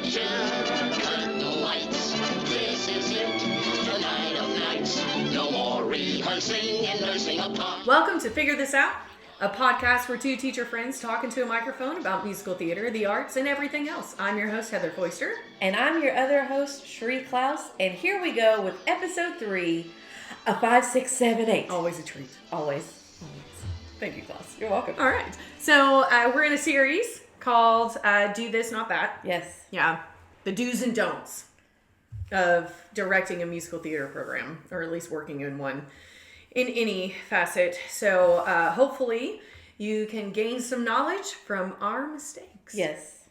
picture. Cut the lights. This is it. The night of nights. No more rehearsing and nursing up time. Welcome to Figure This Out, a podcast where two teacher friends talk into a microphone about musical theater, the arts, and everything else. I'm your host, Heather Foister. And I'm your other host, Sheree Klaus. And here we go with episode 3 of 5, 6, 7, 8. Always a treat. Always. Thank you, Klaus. You're welcome. All right. So we're in a series called Do This, Not That. Yes. Yeah. The do's and don'ts of directing a musical theater program, or at least working in one in any facet. So hopefully you can gain some knowledge from our mistakes. Yes.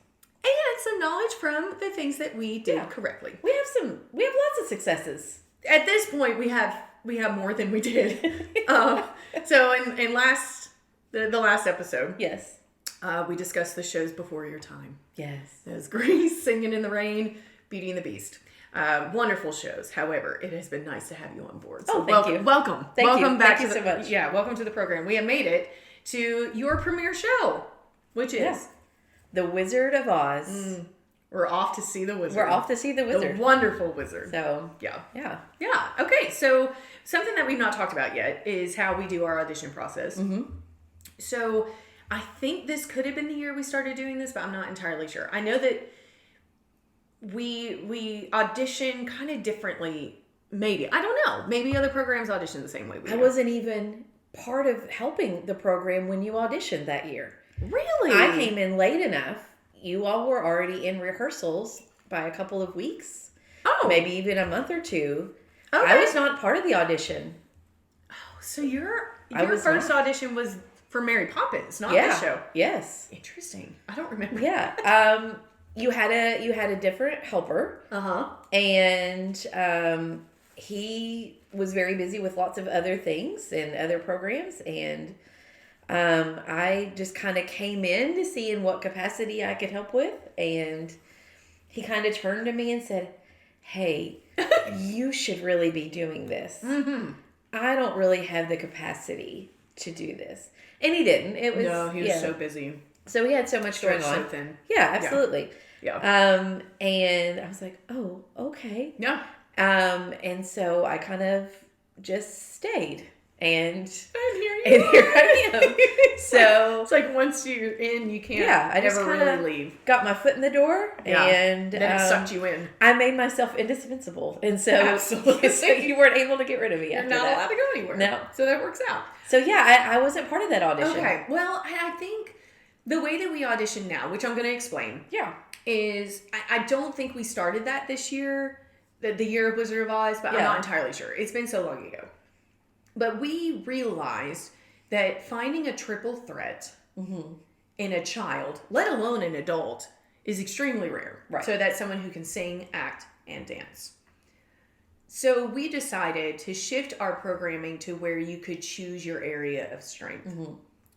And some knowledge from the things that we did correctly. We have lots of successes. At this point, we have more than we did. So in the last episode, Yes. we discussed the shows before your time. Yes. It was Grease, Singing in the Rain, Beauty and the Beast. Wonderful shows. However, it has been nice to have you on board. So thank you. Welcome. Thank welcome you. back Thank to you so much. Yeah, welcome to the program. We have made it to your premiere show, which is The Wizard of Oz. We're off to see the wizard. We're off to see the wizard. The wonderful wizard. So, Yeah. yeah. Okay, so something that we've not talked about yet is how we do our audition process. Mm-hmm. So I think this could have been the year we started doing this, but I'm not entirely sure. I know that we audition kind of differently. Maybe. I don't know. Maybe other programs audition the same way we do. I wasn't even part of helping the program when you auditioned that year. Really? I came in late enough. You all were already in rehearsals by a couple of weeks. Oh. Maybe even a month or two. Okay. I was not part of the audition. So your was first not. audition was for Mary Poppins, not Yeah. this show. Yes. Interesting. I don't remember. Yeah. You had a different helper, Uh-huh. and he was very busy with lots of other things and other programs, and I just kind of came in to see in what capacity I could help with, and he kind of turned to me and said, "Hey, you should really be doing this. Mm-hmm. I don't really have the capacity to do this." And he didn't. It was No, he was so busy. So he had so much going So on. thin. Yeah, absolutely. Yeah. And I was like, "Oh, okay." Yeah. And so I kind of just stayed, and here I am. So it's like once you're in, you can't. I just never kinda really leave. got my foot in the door, and then it sucked you in. I made myself indispensable, and so Absolutely. so you weren't able to get rid of me. You're after not that. allowed to go anywhere. No. So that works out. So yeah, I wasn't part of that audition. Okay. Well, I think the way that we audition now, which I'm going to explain, Yeah. is I don't think we started that this year, the year of Wizard of Oz, but I'm Yeah. not entirely sure. It's been so long ago. But we realized that finding a triple threat in a child, let alone an adult, is extremely rare. Right. So that's someone who can sing, act, and dance. So we decided to shift our programming to where you could choose your area of strength.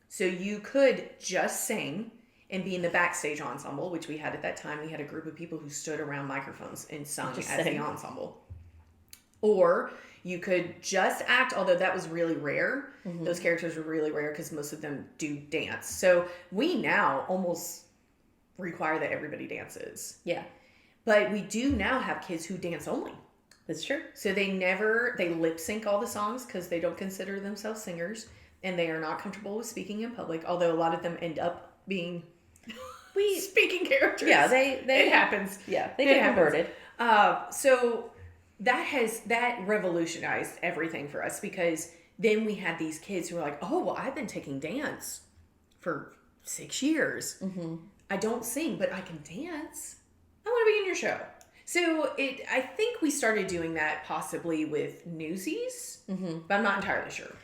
So you could just sing and be in the backstage ensemble, which we had at that time. We had a group of people who stood around microphones and sung Just as sang. the ensemble. Or you could just act, although that was really rare. Those characters were really rare because most of them do dance. So we now almost require that everybody dances. Yeah. But we do now have kids who dance only. That's true. So they lip sync all the songs because they don't consider themselves singers, and they are not comfortable with speaking in public, although a lot of them end up being speaking characters. Yeah, it happens. Yeah, they get converted. So that revolutionized everything for us, because then we had these kids who were like, "Oh, well, I've been taking dance for 6 years. I don't sing, but I can dance. I want to be in your show." So I think we started doing that possibly with Newsies, but I'm not entirely sure.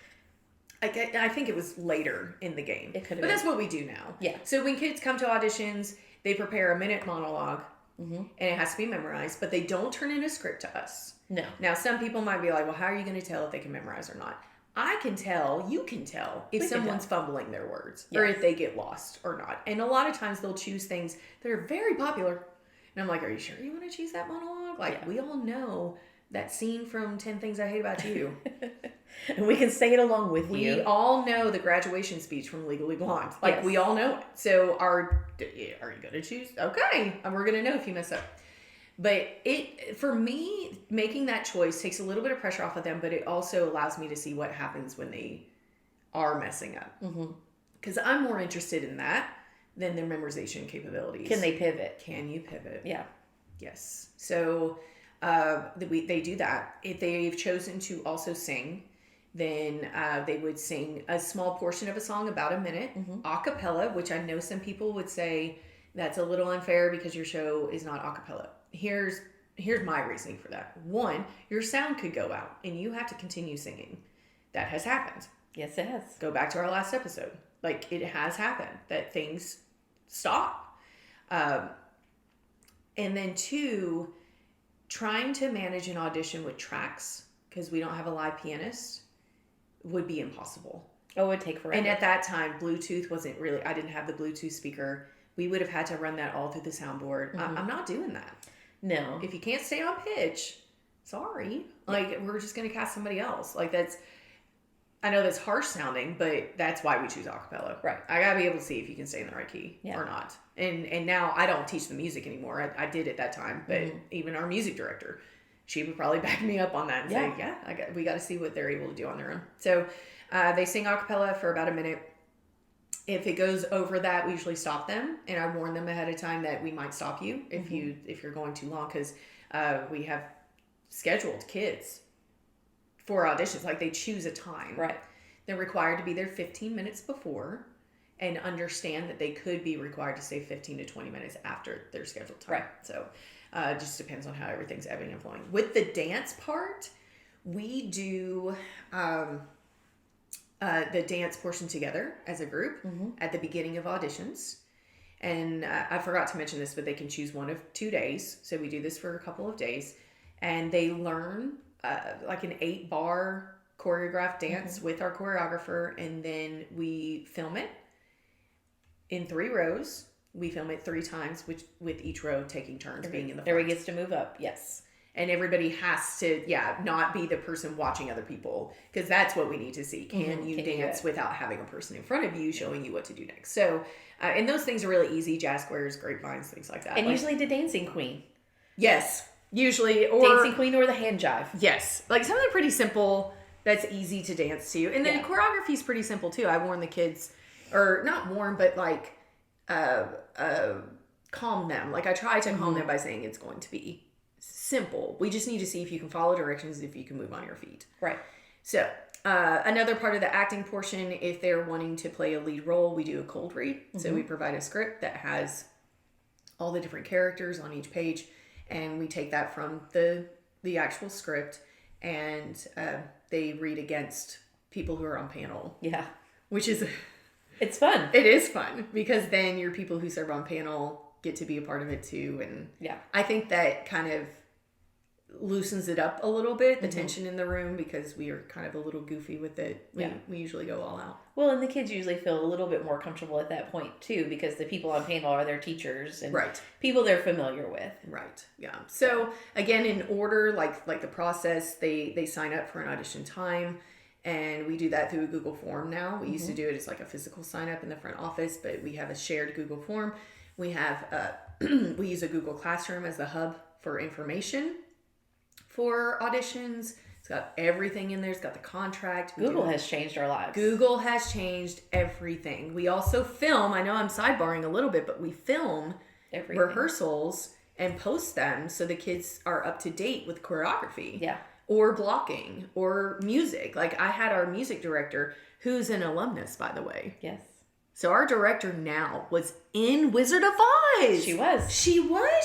I think it was later in the game. It could have But been. that's what we do now. Yeah. So when kids come to auditions, they prepare a minute monologue, and it has to be memorized, but they don't turn in a script to us. No. Now, some people might be like, well, how are you going to tell if they can memorize or not? I can tell, you can tell if We can someone's fumbling their words or Yes. if they get lost or not. And a lot of times they'll choose things that are very popular. And I'm like, are you sure you want to choose that monologue? Like, we all know that scene from 10 Things I Hate About You. And we can say it along with you. We all know the graduation speech from Legally Blonde. Like, Yes. we all know it. So, are you going to choose? Okay. We're going to know if you mess up. But for me, making that choice takes a little bit of pressure off of them, but it also allows me to see what happens when they are messing up. Because I'm more interested in that than their memorization capabilities. Can they pivot? Can you pivot? Yeah. Yes. So they do that. If they've chosen to also sing, then they would sing a small portion of a song, about a minute, a cappella, which I know some people would say that's a little unfair because your show is not a cappella. Here's my reasoning for that. One, your sound could go out and you have to continue singing. That has happened. Yes, it has. Go back to our last episode. Like, it has happened that things stop. And then two, trying to manage an audition with tracks, because we don't have a live pianist, would be impossible. Oh, it would take forever. And at that time, Bluetooth wasn't really, I didn't have the Bluetooth speaker. We would have had to run that all through the soundboard. I'm not doing that. No. If you can't stay on pitch, sorry. Like, we're just going to cast somebody else. Like, that's, I know that's harsh sounding, but that's why we choose acapella. Right. I got to be able to see if you can stay in the right key or not. And now I don't teach the music anymore. I did at that time, but even our music director, she would probably back me up on that and say, we got to see what they're able to do on their own. So they sing acapella for about a minute. If it goes over that, we usually stop them, and I warn them ahead of time that we might stop you if you're going too long, because we have scheduled kids for auditions. Like, they choose a time. Right. They're required to be there 15 minutes before, and understand that they could be required to stay 15 to 20 minutes after their scheduled time. Right. So it just depends on how everything's ebbing and flowing. With the dance part, we do the dance portion together as a group at the beginning of auditions. And I forgot to mention this, but they can choose one of 2 days. So we do this for a couple of days. And they learn like an 8-bar choreographed dance with our choreographer. And then we film it in 3 rows. We film it 3 times, with each row taking turns being in the front. Everybody gets to move up. Yes. And everybody has to, not be the person watching other people, because that's what we need to see. Can you dance without having a person in front of you showing you what to do next? So, and those things are really easy. Jazz squares, grapevines, things like that. And usually the dancing queen. Yes. Usually. Or dancing queen or the hand jive. Yes. Like something pretty simple that's easy to dance to. And then choreography is pretty simple too. I warn the kids, or not warn, but like calm them. Like, I try to calm them by saying it's going to be simple. We just need to see if you can follow directions, if you can move on your feet. Right. So another part of the acting portion, if they're wanting to play a lead role, we do a cold read. So we provide a script that has all the different characters on each page, and we take that from the actual script, and they read against people who are on panel. Yeah. Which is... It's fun. It is fun, because then your people who serve on panel get to be a part of it too. And I think that kind of loosens it up a little bit, the tension in the room, because we are kind of a little goofy with it. We usually go all out. Well, and the kids usually feel a little bit more comfortable at that point too, because the people on panel are their teachers and people they're familiar with. Right. Yeah. So again, in order, like the process, they sign up for an audition time. And we do that through a Google form now. We used to do it as like a physical sign up in the front office, but we have a shared Google form. We have, we use a Google Classroom as the hub for information for auditions. It's got everything in there. It's got the contract. Google has changed our lives. Google has changed everything. We also film, I know I'm sidebarring a little bit, but we film rehearsals and post them so the kids are up to date with choreography. Yeah. Or blocking or music. Like, I had our music director, who's an alumnus, by the way. Yes. So our director now was in Wizard of Oz. She was.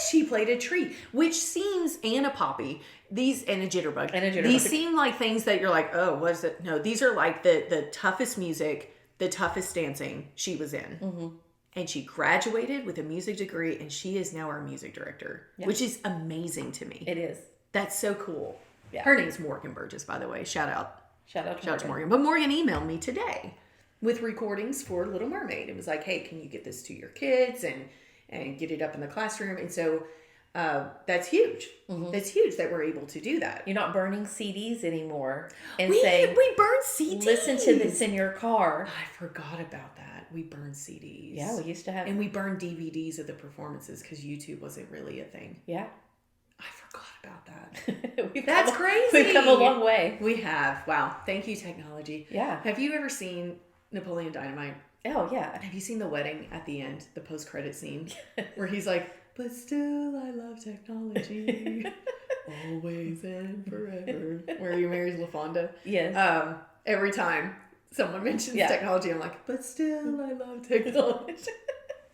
She played a tree, which seems, and a poppy. And a jitterbug. These seem like things that you're like, oh, what is it? No, these are like the toughest music, the toughest dancing she was in. And she graduated with a music degree, and she is now our music director, which is amazing to me. It is. That's so cool. Yeah. Her name's Morgan Burgess, by the way. Shout out to Morgan. But Morgan emailed me today with recordings for Little Mermaid. It was like, hey, can you get this to your kids and get it up in the classroom? And so that's huge. That's huge that we're able to do that. You're not burning CDs anymore and We saying, burn CDs. listen to this in your car. I forgot about that. We burn CDs. Yeah, we used to have. And we burned DVDs of the performances because YouTube wasn't really a thing. Yeah. I forgot about that. That's crazy. We've come a long way. We have. Wow. Thank you, technology. Yeah. Have you ever seen Napoleon Dynamite? Oh, yeah. Have you seen the wedding at the end, the post-credit scene, where he's like, but still I love technology, always and forever, where he marries LaFonda? Yes. Every time someone mentions technology, I'm like, but still I love technology.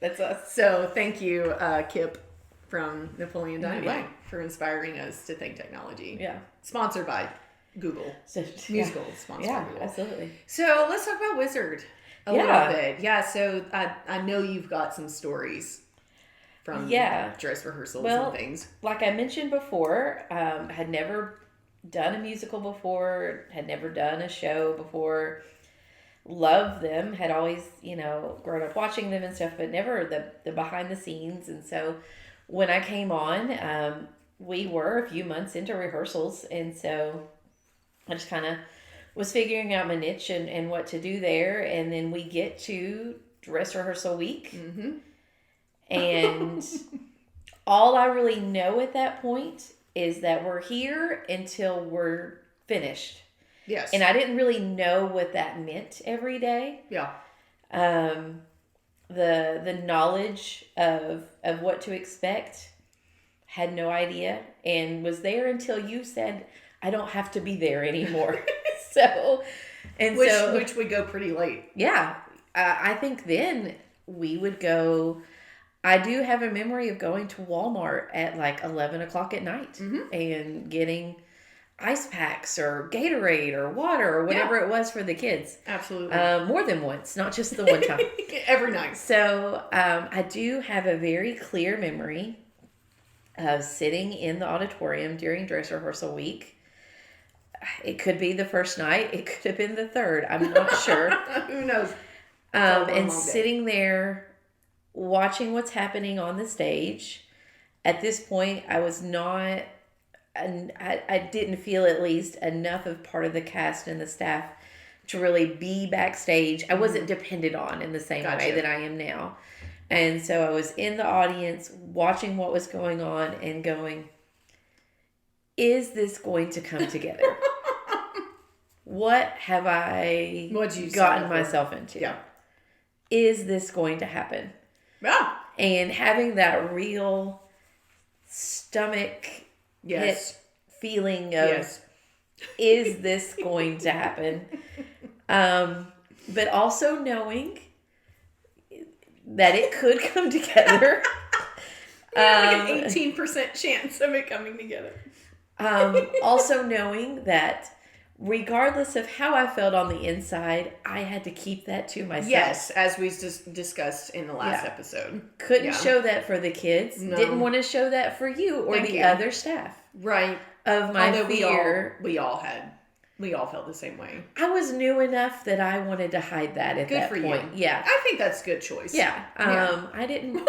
That's us. So thank you, Kip from Napoleon Dynamite, for inspiring us to think technology. Yeah. Sponsored by Google. Musical sponsored by Google. Absolutely. So let's talk about Wizard a little bit. Yeah, so I know you've got some stories from dress rehearsals and things. Like I mentioned before, had never done a musical before, had never done a show before, loved them, had always, grown up watching them and stuff, but never the behind the scenes. And so when I came on, we were a few months into rehearsals, and so I just kind of was figuring out my niche and what to do there. And then we get to dress rehearsal week. And all I really know at that point is that we're here until we're finished. Yes. And I didn't really know what that meant every day. Yeah. The knowledge of what to expect, had no idea, and was there until you said, I don't have to be there anymore. Which would go pretty late. Yeah. I think then we would go. I do have a memory of going to Walmart at like 11 o'clock at night and getting ice packs or Gatorade or water or whatever it was for the kids. Absolutely. More than once, not just the one time. Every night. So I do have a very clear memory of sitting in the auditorium during dress rehearsal week. It could be the first night. It could have been the third. I'm not sure. Who knows? And sitting there watching what's happening on the stage. At this point, I was not, and I didn't feel at least enough of part of the cast and the staff to really be backstage. I wasn't depended on in the same way that I am now. And so I was in the audience watching what was going on and going, is this going to come together? What have I gotten myself into? Yeah. Is this going to happen? Yeah. And having that real stomach hit feeling of, is this going to happen? But also knowing that it could come together. Like an 18% chance of it coming together. Also knowing that regardless of how I felt on the inside, I had to keep that to myself. Yes, as we just discussed in the last episode. Couldn't show that for the kids. No. Didn't want to show that for you or other staff. Right. Of my fear. We all felt the same way. I was new enough that I wanted to hide that at that point. You. Yeah. I think that's a good choice. Yeah. I didn't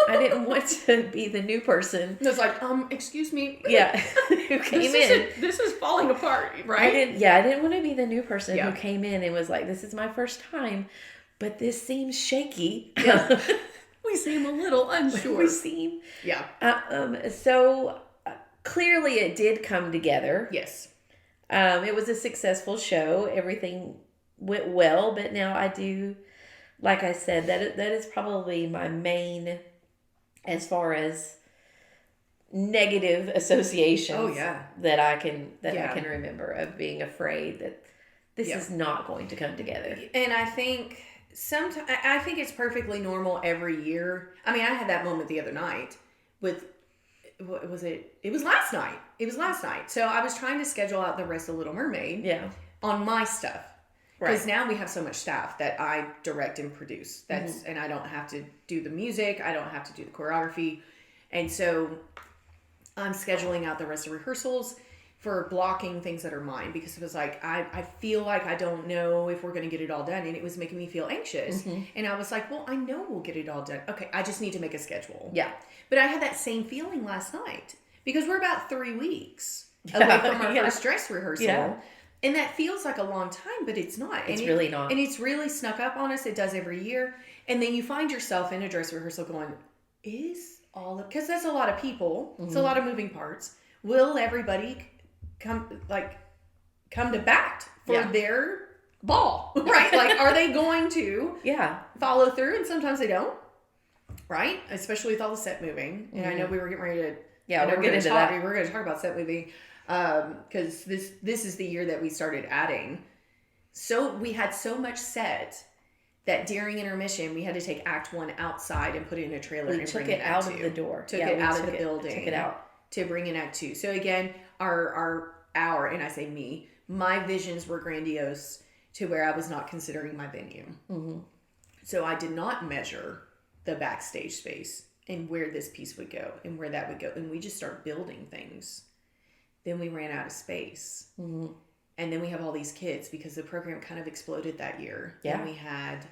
want to be the new person. It was like, excuse me. Yeah. Who came in. This is falling apart, right? I didn't want to be the new person who came in and was like, this is my first time, but this seems shaky. Yeah. We seem a little unsure. So clearly it did come together. Yes. It was a successful show. Everything went well, but now I do, like I said, that is probably my main, as far as negative associations that I can remember of being afraid that this is not going to come together. And I think I think it's perfectly normal every year. I mean, I had that moment the other night with. What was it? It was last night. So I was trying to schedule out the rest of Little Mermaid on my stuff. Because now we have so much staff that I direct and produce. And I don't have to do the music. I don't have to do the choreography. And so I'm scheduling out the rest of rehearsals for blocking things that are mine. Because it was like, I feel like I don't know if we're going to get it all done. And it was making me feel anxious. And I was like, well, I know we'll get it all done. Okay, I just need to make a schedule. Yeah. But I had that same feeling last night. because we're about 3 weeks away from our first dress rehearsal. Yeah. And that feels like a long time, but it's not. It's really not. And it's really snuck up on us. It does every year. And then you find yourself in a dress rehearsal going, because that's a lot of people. It's a lot of moving parts. Will everybody come to bat for their ball? Right? Like, are they going to follow through? And sometimes they don't. Right? Especially with all the set moving. And I know we were getting ready to... Yeah, we're getting into that. We're going to talk about set moving. Because this is the year that we started adding. So we had so much set that during intermission we had to take Act 1 outside and put it in a trailer and took bring it it out of the door. Took it out of the building. Took it out to bring in Act 2. So again, our and I say me, my visions were grandiose to where I was not considering my venue. Mm-hmm. So I did not measure the backstage space and where this piece would go and where that would go, and we just start building things. Then we ran out of space. Mm-hmm. And then we have all these kids because the program kind of exploded that year. Yeah. And we had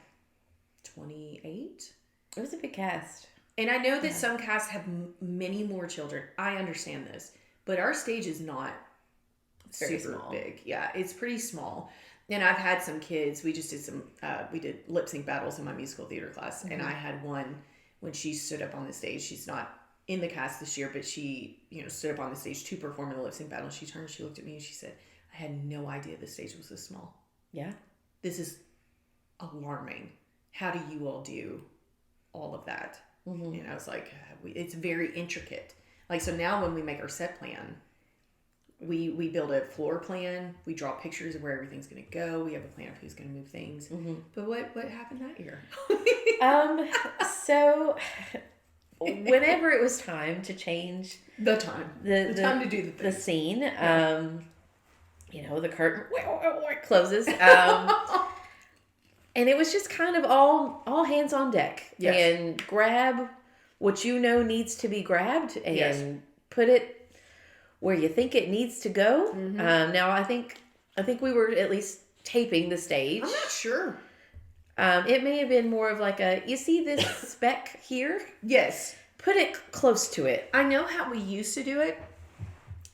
28. It was a big cast. And I know that some casts have many more children. I understand this. But our stage is not super big. Yeah, it's pretty small. And I've had some kids. We just did we did lip sync battles in my musical theater class. Mm-hmm. And I had one when she stood up on the stage. She's not in the cast this year, but she, stood up on the stage to perform in the lip sync battle. She turned, she looked at me and she said, I had no idea the stage was this small. Yeah. This is alarming. How do you all do all of that? Mm-hmm. And I was like, it's very intricate. Like, so now when we make our set plan, we build a floor plan. We draw pictures of where everything's going to go. We have a plan of who's going to move things. Mm-hmm. But what happened that year? So whenever it was time to change the time to do the scene, the curtain closes, and it was just kind of all hands on deck. Yes. And grab what needs to be grabbed and put it where you think it needs to go. Mm-hmm. Now I think we were at least taping the stage. I'm not sure. It may have been more of like you see this speck here? Yes. Put it close to it. I know how we used to do it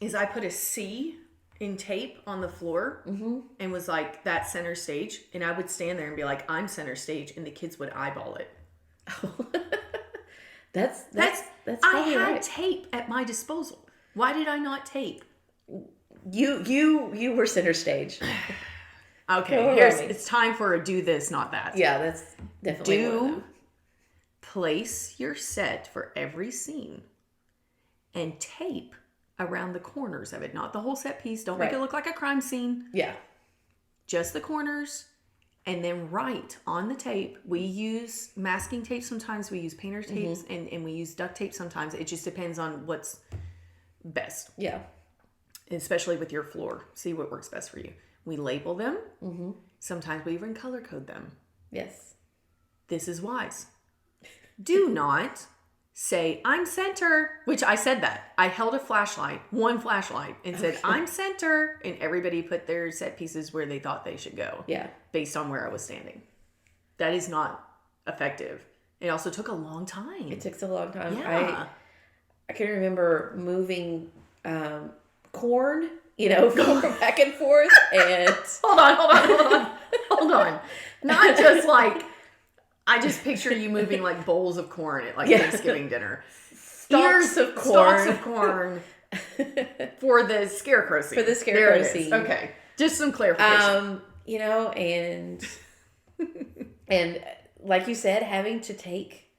is I put a C in tape on the floor and was like, that's center stage. And I would stand there and be like, I'm center stage. And the kids would eyeball it. That's I had tape at my disposal. Why did I not tape? You were center stage. Okay, it's time for a do this, not that. Yeah, that's definitely place your set for every scene and tape around the corners of it, not the whole set piece. Don't make it look like a crime scene. Yeah. Just the corners, and then write on the tape. We use masking tape sometimes, we use painter's tapes, and we use duct tape sometimes. It just depends on what's best. Yeah. Especially with your floor. See what works best for you. We label them. Mm-hmm. Sometimes we even color code them. Yes. This is wise. Do not say, I'm center, which I said that. I held one flashlight, and said, I'm center, and everybody put their set pieces where they thought they should go. Yeah. Based on where I was standing. That is not effective. It also took a long time. It took a long time. Yeah. I can remember moving corn, going back and forth, and... Hold on. Not just like... I just picture you moving like bowls of corn at Thanksgiving dinner. Stalks of corn for the scarecrow scene. For the scarecrow scene. Okay. Just some clarification. And like you said, having to take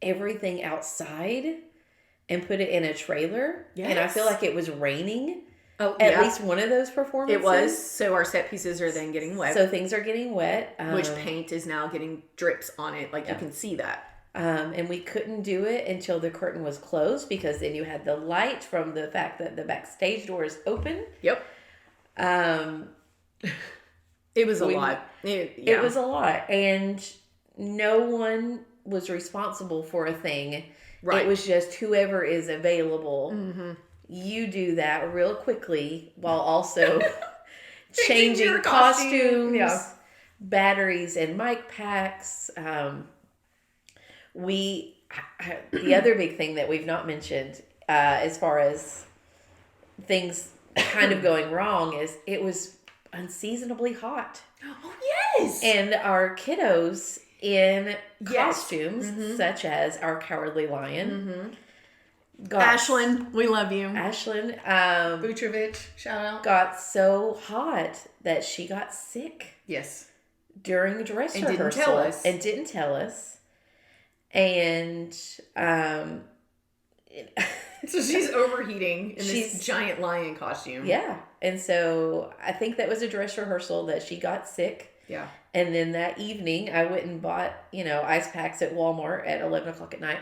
everything outside and put it in a trailer. Yes. And I feel like it was raining. At least one of those performances. It was. So our set pieces are then getting wet. So things are getting wet. Which paint is now getting drips on it. You can see that. And we couldn't do it until the curtain was closed, because then you had the light from the fact that the backstage door is open. Yep. It was a lot. It was a lot. And no one was responsible for a thing. Right. It was just whoever is available. Mm-hmm. You do that real quickly while also changing costumes, batteries, and mic packs. The other big thing that we've not mentioned, as far as things kind of going wrong is it was unseasonably hot. Oh, yes. And our kiddos in Yes. costumes, such as our Cowardly Lion, Ashlyn, we love you. Ashlyn Butrovich, shout out. got so hot that she got sick Yes. during dress And rehearsal. didn't tell us. And didn't tell us. And So she's overheating in She's- this giant lion costume. yeah. And so I think that was a dress rehearsal that she got sick. Yeah. And then that evening, I went and bought, ice packs at Walmart at 11 o'clock at night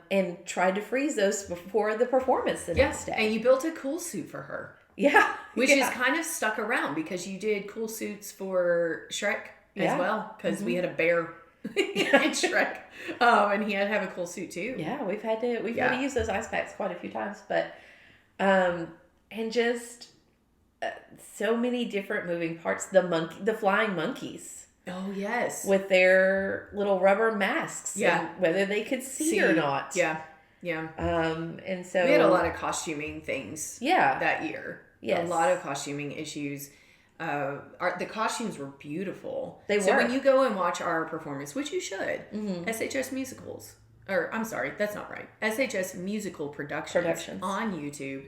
and tried to freeze those before the performance the next day. And you built a cool suit for her. Yeah. Which yeah. is kind of stuck around because you did cool suits for Shrek as Yeah. well. Because we had a bear in Shrek. And he had to have a cool suit too. Yeah, we've had to use those ice packs quite a few times, but and just so many different moving parts. The flying monkeys Oh, yes. with their little rubber masks, Yeah. and whether they could see or not. Yeah. Yeah. And so We had a lot of costuming things Yeah. that year. Yes. A lot of costuming issues. The costumes were beautiful. They So were. when you go and watch our performance, which you should, Mm-hmm. SHS Musicals, or I'm sorry, that's not right. SHS Musical Productions on YouTube.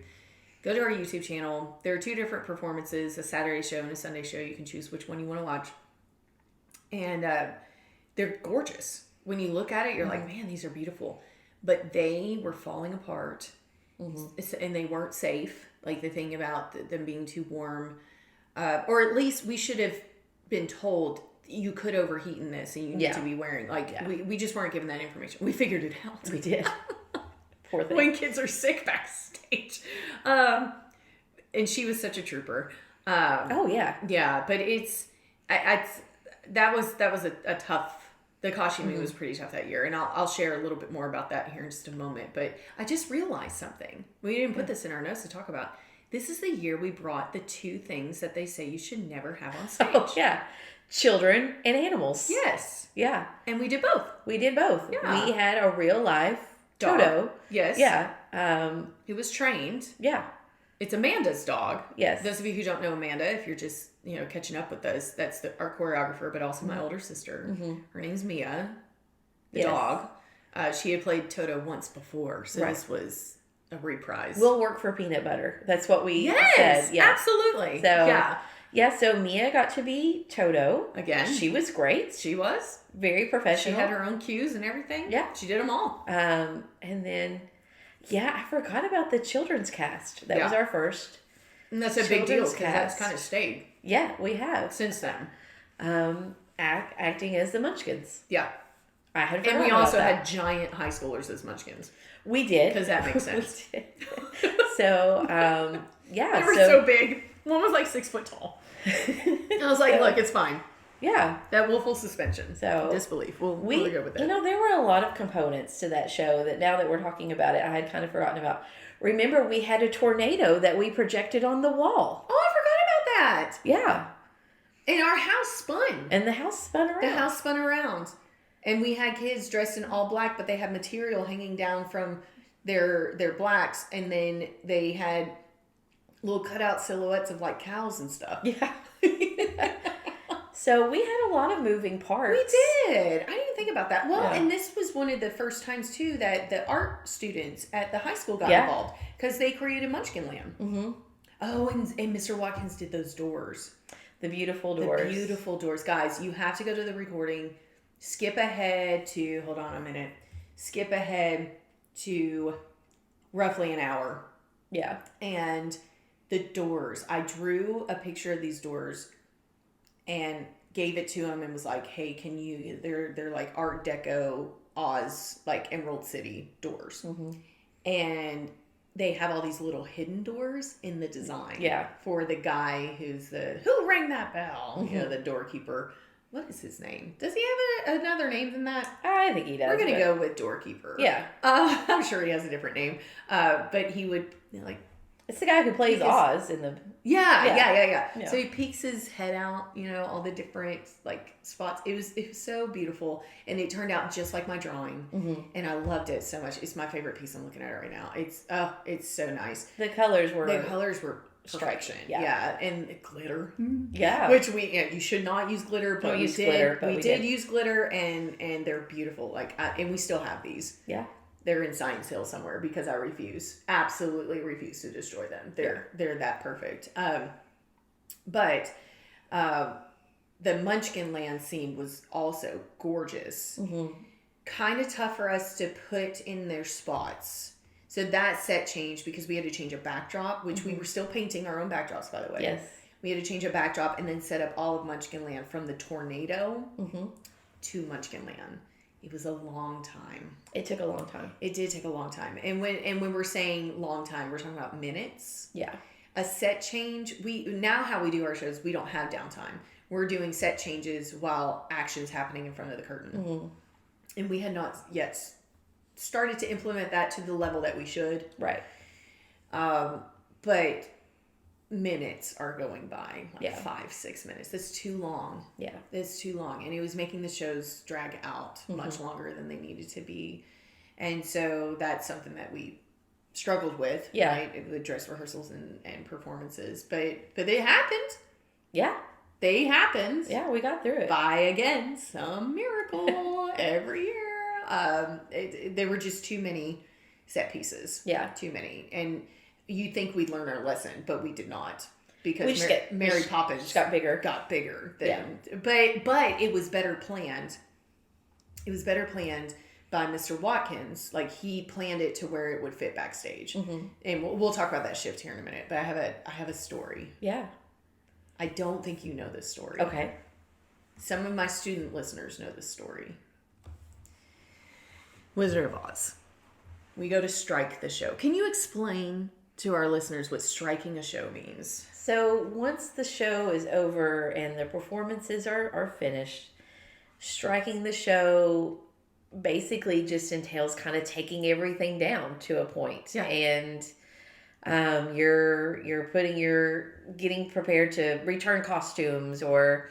Go to our YouTube channel. There are 2 different performances, a Saturday show and a Sunday show. You can choose which one you want to watch. And they're gorgeous. When you look at it, you're like, man, these are beautiful. But they were falling apart. And they weren't safe. Like the thing about them being too warm. Or at least we should have been told you could overheat in this and you need to be wearing. We just weren't given that information. We figured it out. We did. Poor thing. When kids are sick backstage. And she was such a trooper. Oh yeah. Yeah, but that was a tough. The costuming was pretty tough that year, and I'll share a little bit more about that here in just a moment. But I just realized something. We didn't put this in our notes to talk about. This is the year we brought the 2 things that they say you should never have on stage. Oh yeah. Children and animals. Yes, Yeah. and we did both. We did both. Yeah. We had a real life Dog. Toto. Yes. Yeah. He was trained. Yeah. It's Amanda's dog. Yes. Those of you who don't know Amanda, if you're just catching up with us, that's our choreographer, but also my older sister. Her name's Mia, the Yes. dog. She had played Toto once before, so Right. this was a reprise. We'll work for peanut butter. That's what we yes, said. Yeah. absolutely. So yeah, yeah, so Mia got to be Toto. again, She was great. she was. Very She professional. had her own cues and everything. Yeah. she did them all. And then I forgot about the children's cast. That was Yeah. our first. And that's a big deal Children's because that's cast. kind of stayed Yeah, we have. since then. Acting as the Munchkins. Yeah, I had and forgotten we about also that. had giant high schoolers as Munchkins. We did. because that makes sense. We did. So, yeah. They were so big. One was like 6 foot tall. I was like, So- look, it's fine. Yeah. That willful suspension. So Disbelief. We'll We, go with that. there were a lot of components to that show that now that we're talking about it, I had kind of forgotten about. Remember, we had a tornado that we projected on the wall. Oh, I forgot about that. Yeah. And our house spun. And the house spun around. The house spun around. And we had kids dressed in all black, but they had material hanging down from their blacks. And then they had little cutout silhouettes of like cows and stuff. Yeah. So we had a lot of moving parts. We did. I didn't even think about that. Well, Yeah. and this was one of the first times too that the art students at the high school got Yeah. involved because they created Munchkin Land. Mm-hmm. Oh, and Mr. Watkins did those doors. The beautiful doors. The beautiful doors. Guys, you have to go to the recording. Skip ahead to, hold on a minute. Skip ahead to roughly an hour. Yeah. And the doors. I drew a picture of these doors and gave it to him and was like, hey, can you, they're like Art Deco Oz, like Emerald City doors. Mm-hmm. And they have all these little hidden doors in the design. Yeah. For the guy who rang that bell? Mm-hmm. You know, the doorkeeper. What is his name? Does he have another name than that? I think he does. We're going to but- go with doorkeeper. Yeah. I'm sure he has a different name. But he would, like, It's the guy who plays Oz in the... Yeah. So he peeks his head out, all the different like spots. It was so beautiful, and it turned out just like my drawing, and I loved it so much. It's my favorite piece. I'm looking at it right now. It's so nice. The colors were perfection. Yeah. Yeah, and glitter. Yeah, which you should not use glitter, but we did use glitter, and they're beautiful. Like, and we still have these. Yeah. They're in Science Hill somewhere because I absolutely refuse to destroy them. They're that perfect. But the Munchkin Land scene was also gorgeous. Kind of tough for us to put in their spots. So that set changed because we had to change a backdrop, which we were still painting our own backdrops, by the way. Yes. We had to change a backdrop and then set up all of Munchkin Land from the tornado to Munchkin Land. It was a long time. It took a long time. It did take a long time. And when we're saying long time, we're talking about minutes. Yeah. A set change, now how we do our shows, we don't have downtime. We're doing set changes while action's happening in front of the curtain. And we had not yet started to implement that to the level that we should. Right. But minutes are going by, 5-6 minutes. That's too long. Yeah, that's too long, and it was making the shows drag out much longer than they needed to be, and so that's something that we struggled with. Right, with dress rehearsals and performances, but they happened. They happened. We got through it by again some miracle every year. There were just too many set pieces. Too many. And you'd think we'd learn our lesson, but we did not, because Mary Poppins got bigger. But it was better planned. It was better planned by Mr. Watkins. Like, he planned it to where it would fit backstage. And we'll talk about that shift here in a minute. But I have a story. Yeah. I don't think you know this story. Okay. Some of my student listeners know this story. Wizard of Oz. We go to strike the show. Can you explain to our listeners what striking a show means? So once the show is over and the performances are finished, striking the show basically just entails kind of taking everything down to a point. And you're getting prepared to return costumes or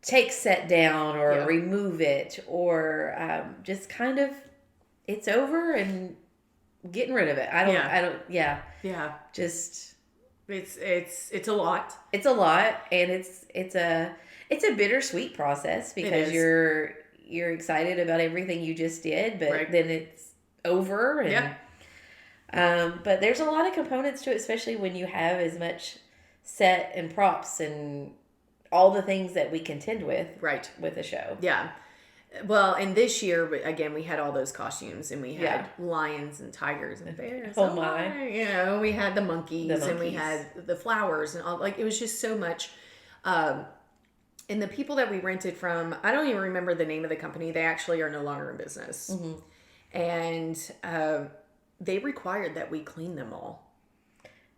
take set down or remove it, or just kind of, it's over and getting rid of it. Just it's a lot. It's a lot, and it's a bittersweet process because you're excited about everything you just did, but then it's over. And but there's a lot of components to it, especially when you have as much set and props and all the things that we contend with with a show. Well, and this year, again, we had all those costumes, and we had lions and tigers and bears. Oh my! We had the monkeys, and we had the flowers, and all. Like, it was just so much. And the people that we rented from, I don't even remember the name of the company. They actually are no longer in business, and they required that we clean them all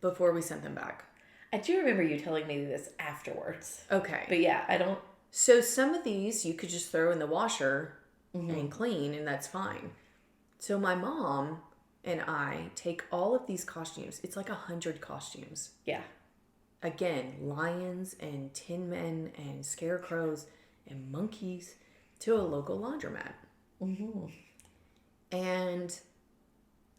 before we sent them back. I do remember you telling me this afterwards. Okay, but I don't. So some of these you could just throw in the washer and clean, and that's fine. So my mom and I take all of these costumes. It's like 100 costumes. Yeah. Again, lions and tin men and scarecrows and monkeys to a local laundromat. And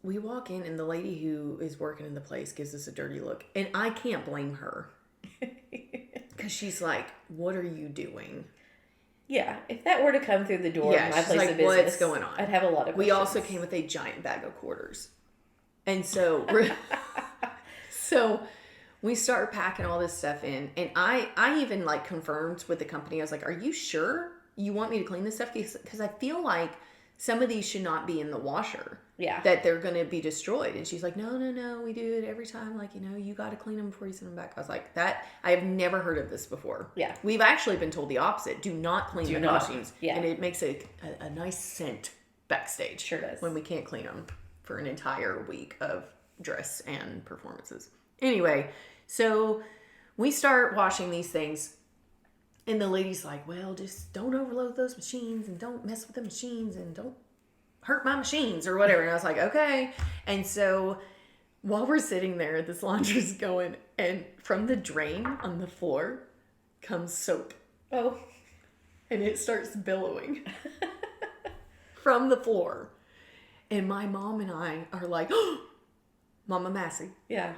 we walk in, and the lady who is working in the place gives us a dirty look. And I can't blame her. Because she's like, what are you doing? Yeah, if that were to come through the door of my place of business, what's going on? I'd have a lot of questions. We also came with a giant bag of quarters. And so, so we start packing all this stuff in. And I even like confirmed with the company. I was like, are you sure you want me to clean this stuff? Because I feel like some of these should not be in the washer. That they're going to be destroyed. And she's like, no, we do it every time. Like, you got to clean them before you send them back. I was like, I have never heard of this before. Yeah. We've actually been told the opposite. Do not clean the costumes. Yeah. And it makes a nice scent backstage. Sure does. When we can't clean them for an entire week of dress and performances. Anyway, so we start washing these things. And the lady's like, well, just don't overload those machines and don't mess with the machines and don't hurt my machines or whatever. And I was like, okay. And so while we're sitting there, this laundry's going, and from the drain on the floor comes soap. Oh. And it starts billowing from the floor. And my mom and I are like, oh, Mama Massey. Yeah.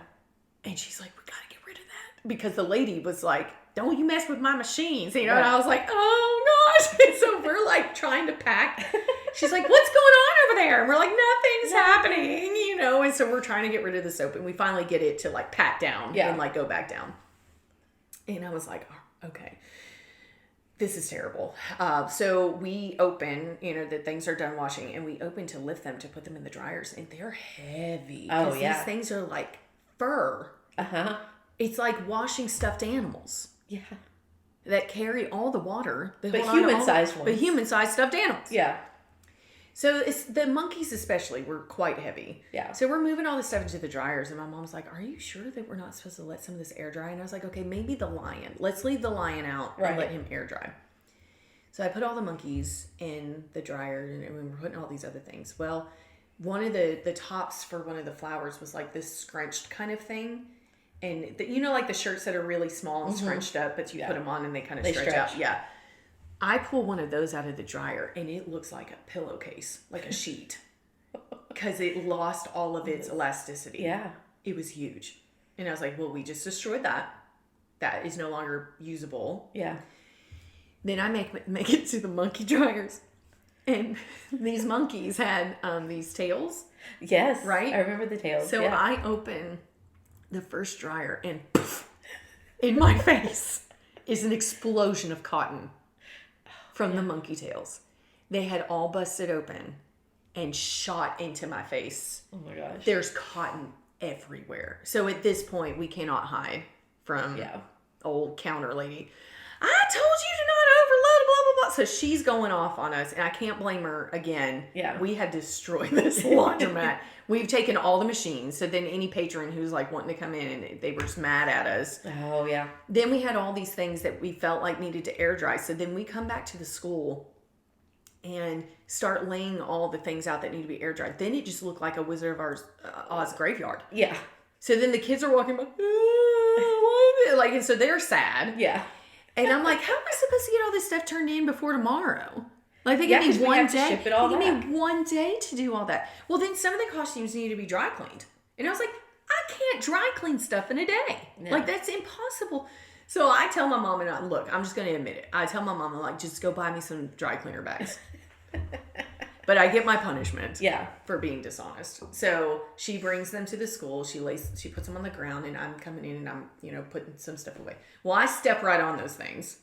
And she's like, we gotta get rid of that. Because the lady was like, don't you mess with my machines. You know, Right. and I was like, oh gosh. And so we're like trying to pack. She's like, what's going on over there? And we're like, nothing's happening, you know. And so we're trying to get rid of the soap. And we finally get it to like pat down and like go back down. And I was like, oh, okay. This is terrible. So we open, you know, that things are done washing, and we open to lift them to put them in the dryers, and they're heavy. Oh, yeah. These things are like fur. Uh-huh. It's like washing stuffed animals. Yeah. That carry all the water. But human-sized ones. But human-sized stuffed animals. Yeah. So it's, the monkeys especially were quite heavy. Yeah. So we're moving all this stuff into the dryers, and my mom's like, are you sure that we're not supposed to let some of this air dry? And I was like, okay, maybe the lion. Let's leave the lion out and let him air dry. So I put all the monkeys in the dryer, and we were putting all these other things. Well, one of the tops for one of the flowers was like this scrunched kind of thing. And you know, like the shirts that are really small and scrunched up, but you put them on and they kind of stretch out. Yeah. I pull one of those out of the dryer, and it looks like a pillowcase, like a sheet, because it lost all of its elasticity. Yeah. It was huge. And I was like, well, we just destroyed that. That is no longer usable. Yeah. Then I make it to the monkey dryers. And these monkeys had these tails. Yes. Right? I remember the tails. So I open the first dryer, and poof, in my face is an explosion of cotton from the monkey tails. They had all busted open and shot into my face. Oh my gosh. There's cotton everywhere. So at this point, we cannot hide from old counter lady. I told you to not overload, blah, blah, blah. So she's going off on us, and I can't blame her again. Yeah. We had destroyed this laundromat. We've taken all the machines. So then any patron who's like wanting to come in, and they were just mad at us. Oh, yeah. Then we had all these things that we felt like needed to air dry. So then we come back to the school and start laying all the things out that need to be air dried. Then it just looked like a Wizard of Oz graveyard. Yeah. So then the kids are walking by, what? Like, and so they're sad. Yeah. And I'm like, how am I supposed to get all this stuff turned in before tomorrow? Like, they give 'cause me we one have to day. ship it all They give back. me one day to do all that. Well, then some of the costumes need to be dry cleaned. And I was like, I can't dry clean stuff in a day. No. Like, that's impossible. So I tell my mom, and look, I'm just going to admit it. I tell my mom, I'm like, just go buy me some dry cleaner bags. But I get my punishment for being dishonest. So she brings them to the school. She puts them on the ground, and I'm coming in and I'm, putting some stuff away. Well, I step right on those things.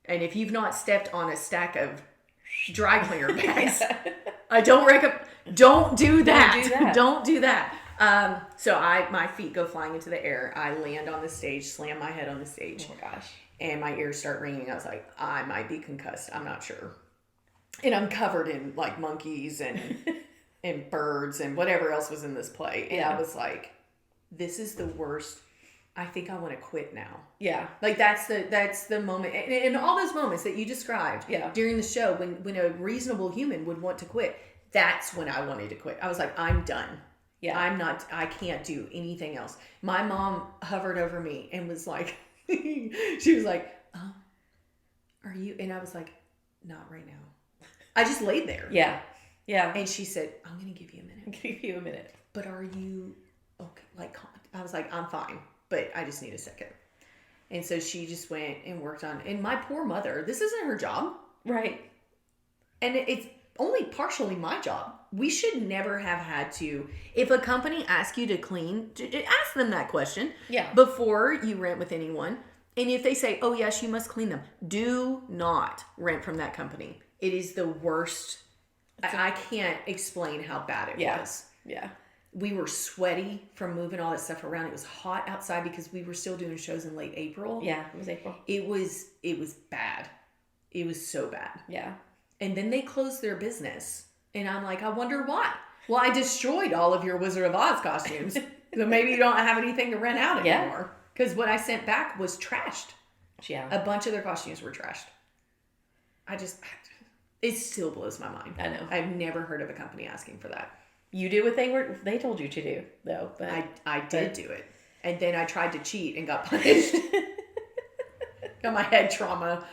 And if you've not stepped on a stack of dry cleaner bags, I don't recommend. Don't do that. Don't do that. So my feet go flying into the air. I land on the stage, slam my head on the stage. Oh my gosh. And my ears start ringing. I was like, I might be concussed. I'm not sure. And I'm covered in like monkeys and and birds and whatever else was in this play. And I was like, this is the worst. I think I want to quit now. Yeah. Like that's the moment. And all those moments that you described during the show when a reasonable human would want to quit, that's when I wanted to quit. I was like, I'm done. Yeah. I can't do anything else. My mom hovered over me and was like, she was like, are you? And I was like, not right now. I just laid there. Yeah. Yeah. And she said, I'm going to give you a minute. I'll give you a minute. But are you okay? Like, I was like, I'm fine, but I just need a second. And so she just went and worked on, and my poor mother, this isn't her job. Right. And it's only partially my job. We should never have had to, if a company asks you to clean, ask them that question before you rent with anyone. And if they say, oh yes, you must clean them, do not rent from that company. It is the worst. I can't explain how bad it was. Yeah. We were sweaty from moving all that stuff around. It was hot outside because we were still doing shows in late April. Yeah, it was April. It was bad. It was so bad. Yeah. And then they closed their business. And I'm like, I wonder why. Well, I destroyed all of your Wizard of Oz costumes. So maybe you don't have anything to rent out anymore. Because what I sent back was trashed. Yeah. A bunch of their costumes were trashed. It still blows my mind. I know. I've never heard of a company asking for that. You did what they told you to do, though. But I did do it. And then I tried to cheat and got punished. Got my head trauma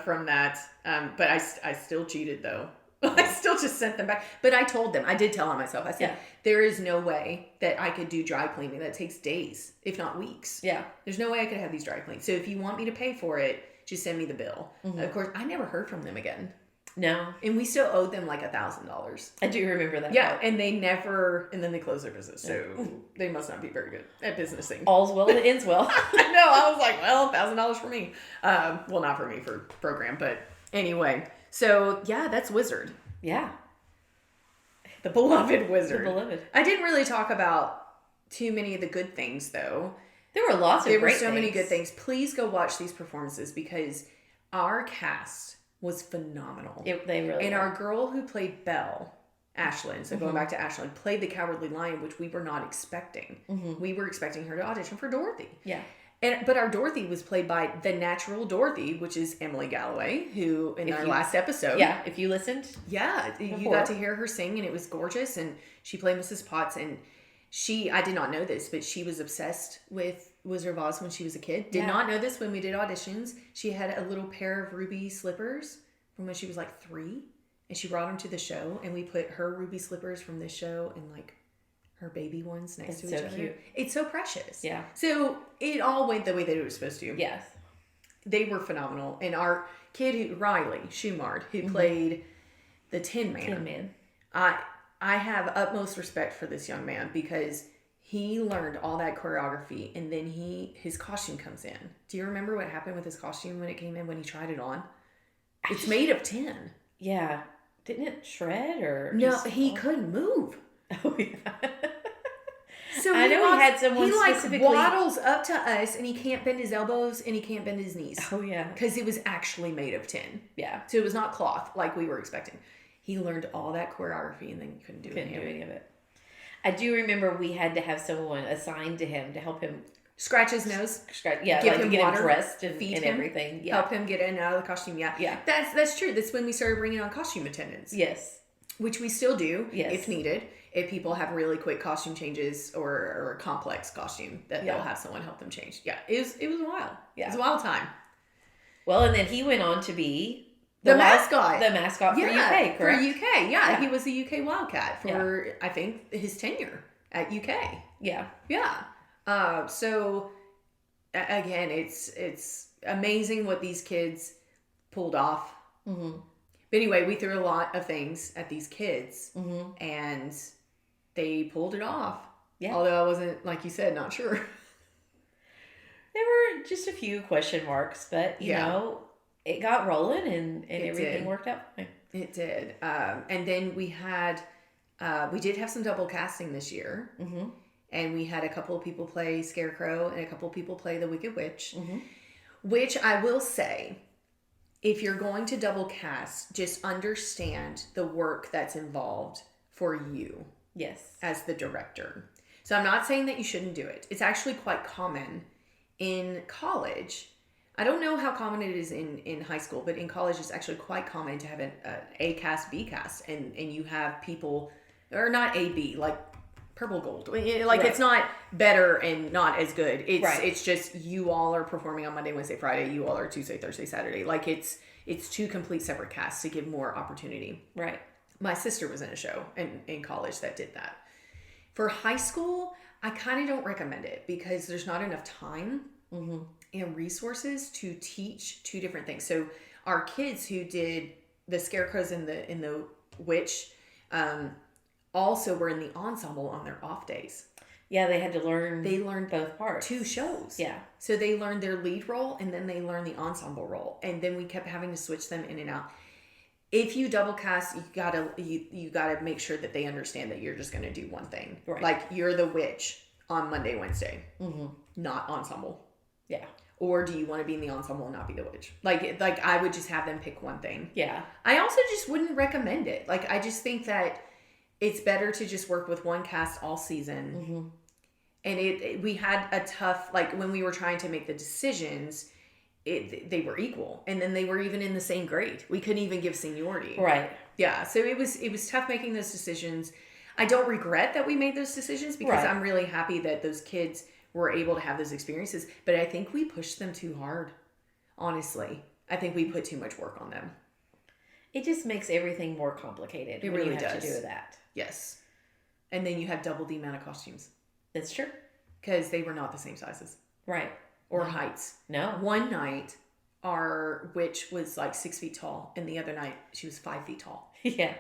from that. But I still cheated, though. I still just sent them back. But I told them, I did tell on myself. I said, there is no way that I could do dry cleaning. That takes days, if not weeks. Yeah. There's no way I could have these dry cleaned. So if you want me to pay for it, just send me the bill. Of course, I never heard from them again. No. And we still owed them like $1,000. I do remember that. Yeah, part. and they never, and then they closed their business. So they must not be very good at business things. All's well that ends well. I know. I was like, well, $1,000 for me. Well, not for me, for program. But anyway. So, yeah, that's Wizard. Yeah. The beloved Wizard. The beloved. I didn't really talk about too many of the good things, though. There were lots of There were great so many things. good things. Please go watch these performances because our cast was phenomenal. They really And were. our girl who played Belle, Ashlyn, so going back to Ashlyn, played the Cowardly Lion, which we were not expecting. We were expecting her to audition for Dorothy. Yeah. But our Dorothy was played by the natural Dorothy, which is Emily Galloway, who in our last episode. Yeah, if you listened. Yeah, you got to hear her sing, and it was gorgeous. And she played Mrs. Potts, and I did not know this, but she was obsessed with Wizard of Oz when she was a kid. Did not know this when we did auditions. She had a little pair of ruby slippers from when she was like 3, and she brought them to the show, and we put her ruby slippers from this show and like her baby ones next to each other. Cute. It's so precious. Yeah. So it all went the way that it was supposed to. Yes. They were phenomenal. And our kid, Riley Schumard, who played the Tin Man. Tin Man. I have utmost respect for this young man because he learned all that choreography and then his costume comes in. Do you remember what happened with his costume when it came in, when he tried it on? It's made of tin. Yeah. Didn't it shred or? No, just he couldn't move. Oh, yeah. So I know he had someone specifically. He waddles up to us and he can't bend his elbows and he can't bend his knees. Oh, yeah. Because it was actually made of tin. Yeah. So it was not cloth like we were expecting. He learned all that choreography and then couldn't do any of it. I do remember we had to have someone assigned to him to help him scratch his nose. Yeah, give like him to get water, him dressed and feed him, everything. Yeah. Help him get in and out of the costume. Yeah. Yeah. That's true. That's when we started bringing on costume attendants. Yes. Which we still do Yes. if needed. If people have really quick costume changes or a complex costume that they'll have someone help them change. Yeah. It was wild. Yeah. It was a wild time. Well, and then he went on to be The mascot. The mascot for UK, correct? For UK, yeah. He was the UK Wildcat for, I think, his tenure at UK. Yeah. Yeah. So, again, it's amazing what these kids pulled off. Mm-hmm. But anyway, we threw a lot of things at these kids, and they pulled it off. Yeah. Although I wasn't, like you said, not sure. There were just a few question marks, but, you know, it got rolling and everything worked out fine. It did. And then we did have some double casting this year. Mm-hmm. And we had a couple of people play Scarecrow and a couple of people play the Wicked Witch. Mm-hmm. Which I will say, if you're going to double cast, just understand the work that's involved for you. Yes. As the director. So I'm not saying that you shouldn't do it. It's actually quite common in college. I don't know how common it is in high school, but in college it's actually quite common to have an A cast, B cast, and you have people, or not A, B, like purple gold. Like it's not better and not as good. It's just you all are performing on Monday, Wednesday, Friday. You all are Tuesday, Thursday, Saturday. Like it's two complete separate casts to give more opportunity. Right. My sister was in a show in college that did that. For high school, I kind of don't recommend it because there's not enough time and resources to teach two different things. So our kids who did the Scarecrows and the Witch also were in the ensemble on their off days. Yeah, they had to learn. They learned both parts. 2 shows. Yeah. So they learned their lead role and then they learned the ensemble role, and then we kept having to switch them in and out. If you double cast, you gotta make sure that they understand that you're just gonna do one thing. Right. Like you're the witch on Monday, Wednesday, not ensemble. Yeah. Or do you want to be in the ensemble and not be the witch? Like I would just have them pick one thing. Yeah. I also just wouldn't recommend it. Like I just think that it's better to just work with one cast all season. And we had a tough, like when we were trying to make the decisions, they were equal, and then they were even in the same grade. We couldn't even give seniority. Right. Yeah. So it was tough making those decisions. I don't regret that we made those decisions because Right. I'm really happy that those kids were able to have those experiences. But I think we pushed them too hard. Honestly, I think we put too much work on them. It just makes everything more complicated. It when really you have does. to do that. Yes. And then you have double the amount of costumes That's true. because they were not the same sizes Right. or heights. No. One night, our witch was like 6 feet tall, and the other night she was 5 feet tall, Yeah.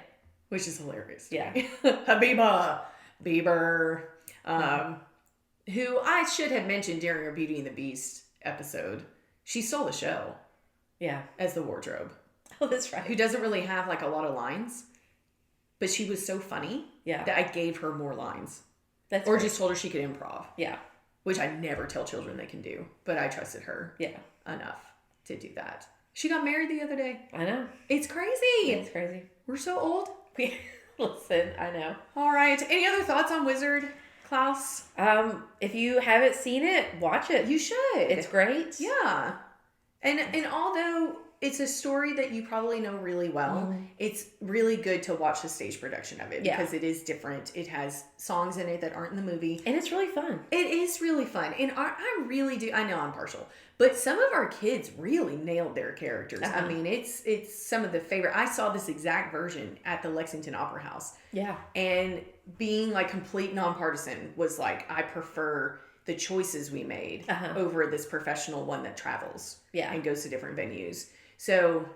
which is hilarious. Yeah. Habiba Bieber, who I should have mentioned during our Beauty and the Beast episode. She stole the show Yeah. as the wardrobe. Oh, that's right. Who doesn't really have like a lot of lines, but she was so funny Yeah. that I gave her more lines, That's or great. just told her she could improv, Yeah. which I never tell children they can do, but I trusted her Yeah. enough to do that. She got married the other day. I know. It's crazy. It's crazy. We're so old. Listen, I know. All right. Any other thoughts on Wizard, Klaus? If you haven't seen it, watch it. You should. It's great. Yeah. And although it's a story that you probably know really well, it's really good to watch the stage production of it Yeah. because it is different. It has songs in it that aren't in the movie. And it's really fun. It is really fun. And I really do. I know I'm partial, but some of our kids really nailed their characters. I Uh-huh. mean, it's some of the favorite. I saw this exact version at the Lexington Opera House. Yeah. And being like complete nonpartisan was like, I prefer the choices we made over this professional one that travels and goes to different venues. So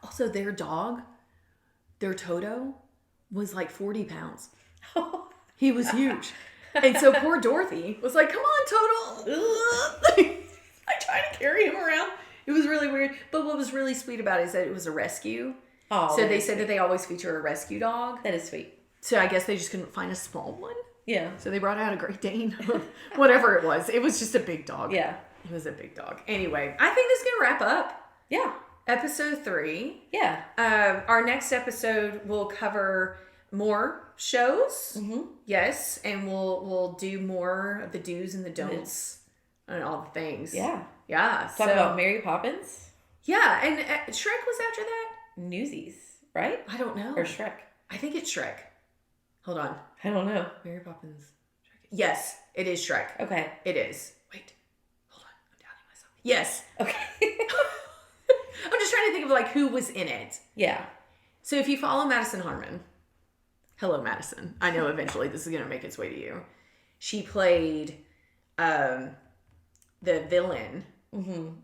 also their dog, their Toto, was like 40 pounds. He was huge. And so poor Dorothy was like, come on, Toto. I tried to carry him around. It was really weird. But what was really sweet about it is that it was a rescue. Oh, So they said that they always feature a rescue dog. that is sweet. So I guess they just couldn't find a small one. Yeah. So they brought out a Great Dane or whatever it was. It was just a big dog. Yeah. It was a big dog. Anyway, I think this is going to wrap up Yeah. episode 3. Yeah. Our next episode will cover more shows. Yes. And we'll do more of the do's and the don'ts and all the things. Yeah. Yeah. Talk about Mary Poppins. Yeah. And Shrek was after that? Newsies, right? I don't know. Or Shrek. I think it's Shrek. Hold on. I don't know. Mary Poppins. Shrek. Yes, it is Shrek. Okay. It is. Wait. Hold on. I'm doubting myself. Yes. Okay. I'm just trying to think of like who was in it. Yeah. So if you follow Madison Harmon, hello Madison. I know eventually this is going to make its way to you. She played the villain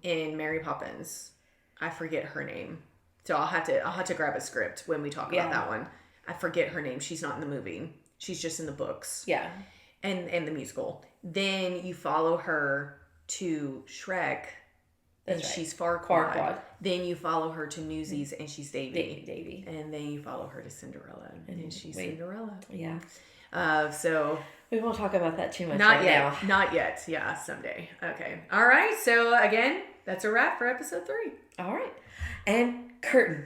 in Mary Poppins. I forget her name. So I'll have to grab a script when we talk about that one. I forget her name. She's not in the movie. She's just in the books. Yeah. And the musical. Then you follow her to Shrek. That's and right. she's Farquaad. Farquaad. Then you follow her to Newsies and she's Davy. Davy. And then you follow her to Cinderella and she's Cinderella. Yeah. So We won't talk about that too much not right yet. now. Not yet. Yeah, someday. Okay. All right. So again, that's a wrap for episode 3. All right. And curtain.